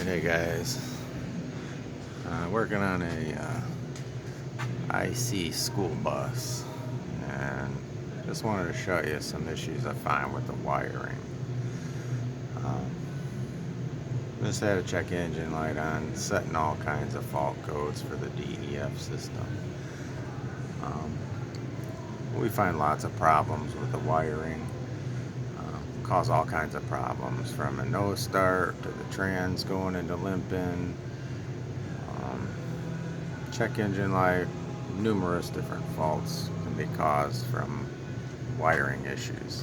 Hey guys, working on a IC school bus, and just wanted to show you some issues I find with the wiring. Um, just had a check engine light on, setting all kinds of fault codes for the DEF system. We find lots of problems with the wiring. Cause all kinds of problems, from a no start to the trans going into limping. Check engine light, numerous different faults can be caused from wiring issues.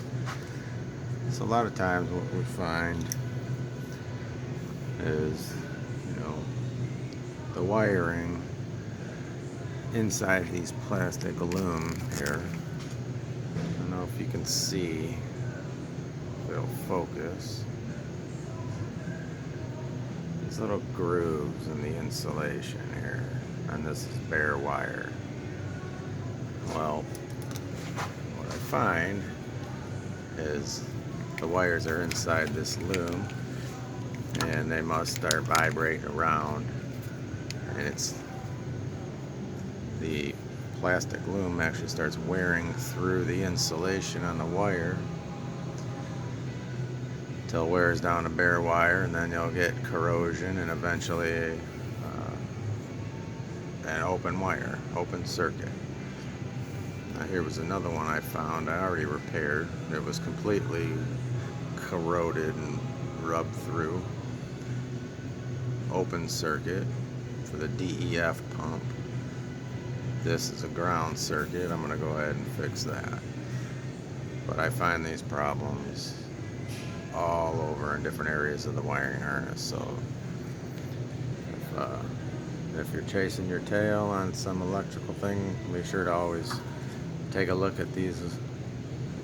So a lot of times what we find is, the wiring inside these plastic aluminum here. I don't know if you can see, if it'll focus. These little grooves in the insulation here, and this is bare wire. Well, what I find is the wires are inside this loom, and they must start vibrating around, and it's the plastic loom actually starts wearing through the insulation on the wire till it wears down to bare wire, and then you'll get corrosion and eventually an open wire, open circuit. Now here was another one I found I already repaired. It was completely corroded and rubbed through. Open circuit for the DEF pump. This is a ground circuit. I'm going to go ahead and fix that. But I find these problems all over in different areas of the wiring harness. So if you're chasing your tail on some electrical thing, be sure to always take a look at these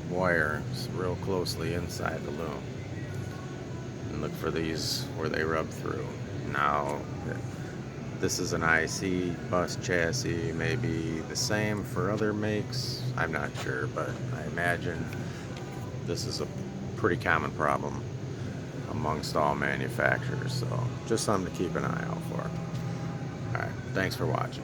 wires real closely inside the loom and look for these where they rub through. Now, this is an IC bus chassis, maybe the same for other makes, I'm not sure, but I imagine this is a pretty common problem amongst all manufacturers, so just something to keep an eye out for. Alright, thanks for watching.